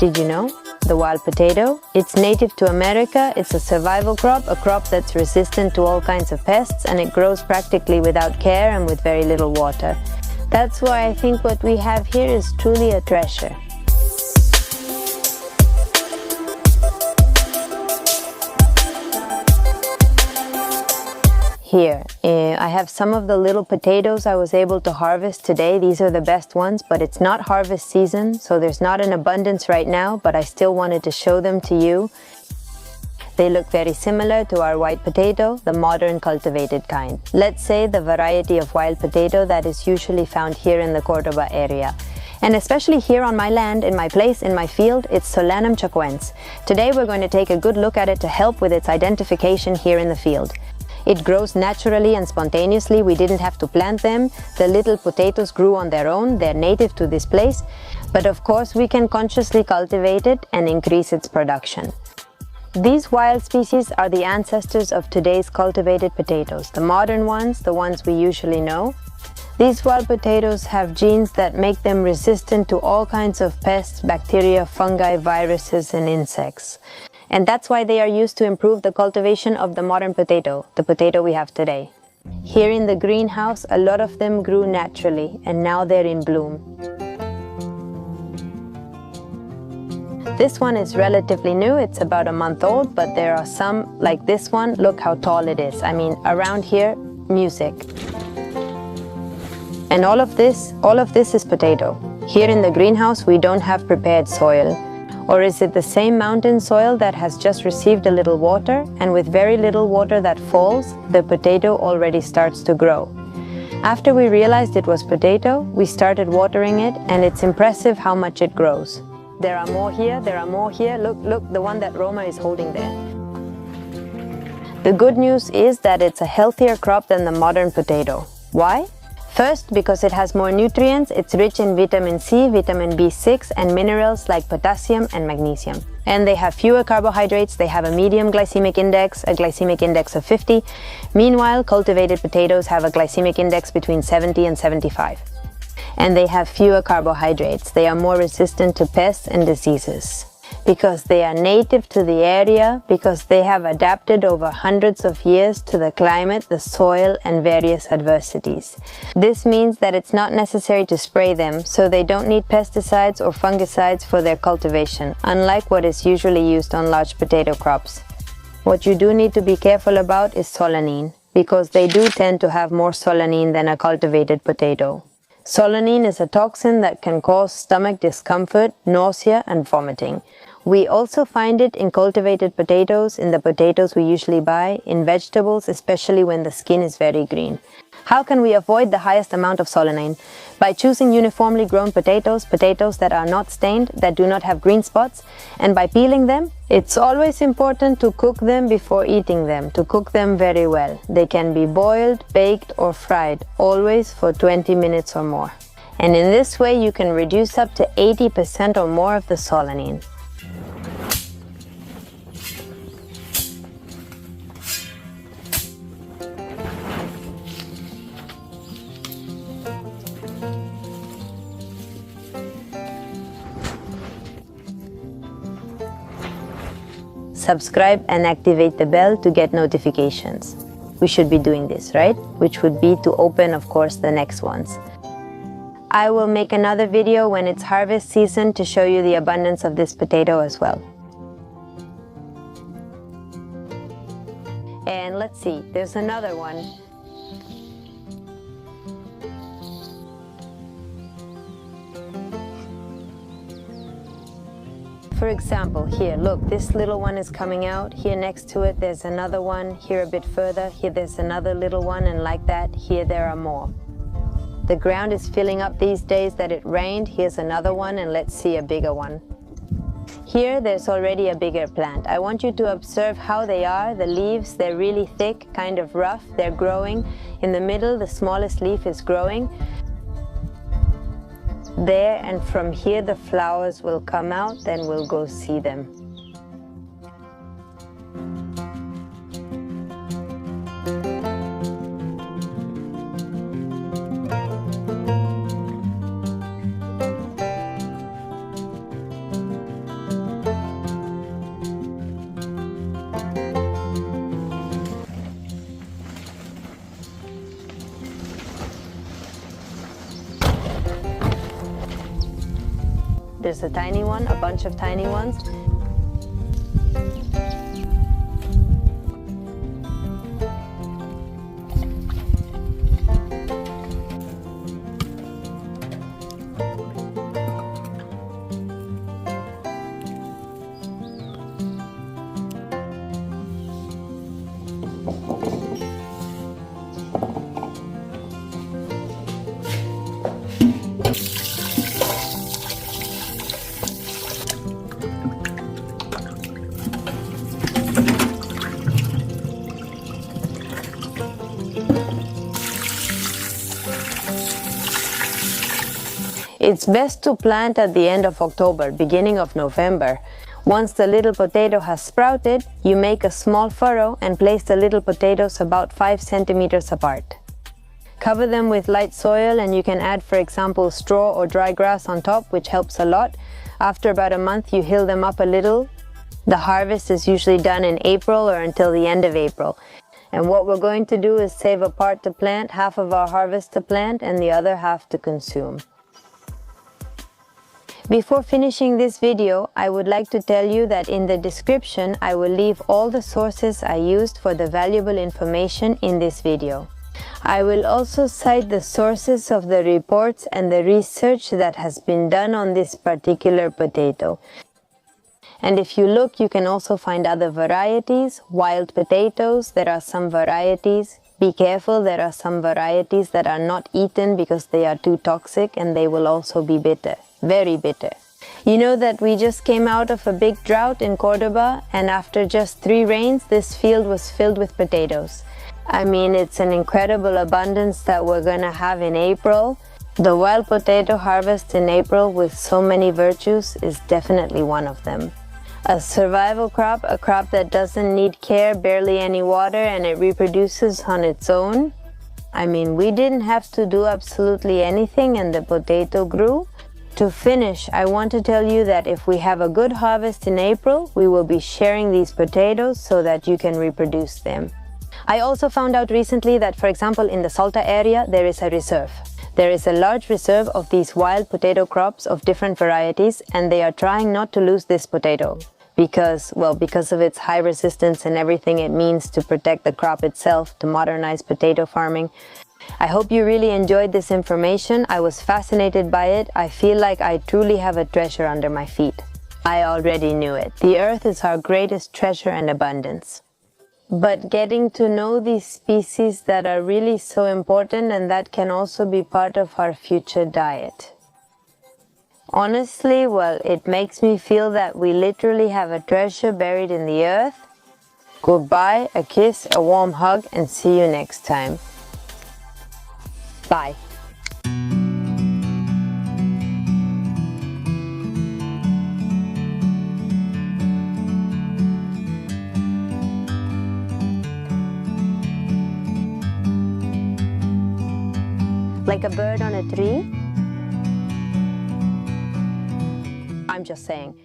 Did you know? The wild potato. It's native to America, it's a survival crop, a crop that's resistant to all kinds of pests, and it grows practically without care and with very little water. That's why I think what we have here is truly a treasure. Here, I have some of the little potatoes I was able to harvest today. These are the best ones, but it's not harvest season, so there's not an abundance right now, but I still wanted to show them to you. They look very similar to our white potato, the modern cultivated kind. Let's say the variety of wild potato that is usually found here in the Cordoba area. And especially here on my land, in my place, in my field, it's Solanum chacoense. Today we're going to take a good look at it to help with its identification here in the field. It grows naturally and spontaneously. We didn't have to plant them. The little potatoes grew on their own. They're native to this place. But of course, we can consciously cultivate it and increase its production. These wild species are the ancestors of today's cultivated potatoes, the modern ones, the ones we usually know. These wild potatoes have genes that make them resistant to all kinds of pests, bacteria, fungi, viruses, and insects. And that's why they are used to improve the cultivation of the modern potato, the potato we have today. Here in the greenhouse, a lot of them grew naturally, and now they're in bloom. This one is relatively new, it's about a month old, but there are some, like this one, look how tall it is. I mean, around here, music. And all of this is potato. Here in the greenhouse, we don't have prepared soil. Or is it the same mountain soil that has just received a little water, and with very little water that falls, the potato already starts to grow? After we realized it was potato, we started watering it, and it's impressive how much it grows. There are more here, there are more here. Look, the one that Roma is holding there. The good news is that it's a healthier crop than the modern potato. Why? First, because it has more nutrients, it's rich in vitamin C, vitamin B6, and minerals like potassium and magnesium. And they have fewer carbohydrates, they have a medium glycemic index, a glycemic index of 50. Meanwhile, cultivated potatoes have a glycemic index between 70 and 75. And they have fewer carbohydrates. They are more resistant to pests and diseases. Because they are native to the area, because they have adapted over hundreds of years to the climate, the soil, and various adversities. This means that it's not necessary to spray them, so they don't need pesticides or fungicides for their cultivation, unlike what is usually used on large potato crops. What you do need to be careful about is solanine, because they do tend to have more solanine than a cultivated potato. Solanine is a toxin that can cause stomach discomfort, nausea, and vomiting. We also find it in cultivated potatoes, in the potatoes we usually buy, in vegetables, especially when the skin is very green. How can we avoid the highest amount of solanine? By choosing uniformly grown potatoes, potatoes that are not stained, that do not have green spots, and by peeling them. It's always important to cook them before eating them, to cook them very well. They can be boiled, baked, or fried, always for 20 minutes or more. And in this way you can reduce up to 80% or more of the solanine. Subscribe and activate the bell to get notifications. We should be doing this, right? Which would be to open, of course, the next ones. I will make another video when it's harvest season to show you the abundance of this potato as well. And let's see, there's another one. For example, here, look, this little one is coming out. Here next to it, there's another one. Here a bit further, here there's another little one, and like that, here there are more. The ground is filling up these days that it rained. Here's another one, and let's see a bigger one. Here, there's already a bigger plant. I want you to observe how they are. The leaves, they're really thick, kind of rough. They're growing. In the middle, the smallest leaf is growing. There, and from here the flowers will come out, then we'll go see them. here's a tiny one, a bunch of tiny ones. It's best to plant at the end of October, beginning of November. Once the little potato has sprouted, you make a small furrow and place the little potatoes about 5 centimeters apart. Cover them with light soil, and you can add, for example, straw or dry grass on top, which helps a lot. After about a month, you hill them up a little. The harvest is usually done in April or until the end of April. And what we're going to do is save a part to plant, half of our harvest to plant, and the other half to consume. Before finishing this video, I would like to tell you that in the description I will leave all the sources I used for the valuable information in this video. I will also cite the sources of the reports and the research that has been done on this particular potato. And if you look, you can also find other varieties, wild potatoes. There are some varieties. Be careful, there are some varieties that are not eaten because they are too toxic, and they will also be bitter. Very bitter. You know that we just came out of a big drought in Cordoba, and after just 3 rains, this field was filled with potatoes. I mean, it's an incredible abundance that we're gonna have in April. The wild potato harvest in April with so many virtues is definitely one of them. A survival crop, a crop that doesn't need care, barely any water, and it reproduces on its own. I mean, we didn't have to do absolutely anything and the potato grew. To finish, I want to tell you that if we have a good harvest in April, we will be sharing these potatoes so that you can reproduce them. I also found out recently that, for example, in the Salta area, there is a reserve. There is a large reserve of these wild potato crops of different varieties, and they are trying not to lose this potato because of its high resistance and everything it means to protect the crop itself, to modernize potato farming. I hope you really enjoyed this information. I was fascinated by it. I feel like I truly have a treasure under my feet. I already knew it. The earth is our greatest treasure and abundance. But getting to know these species that are really so important and that can also be part of our future diet. Honestly, well, it makes me feel that we literally have a treasure buried in the earth. Goodbye, a kiss, a warm hug, and see you next time. Bye. Like a bird on a tree? I'm just saying.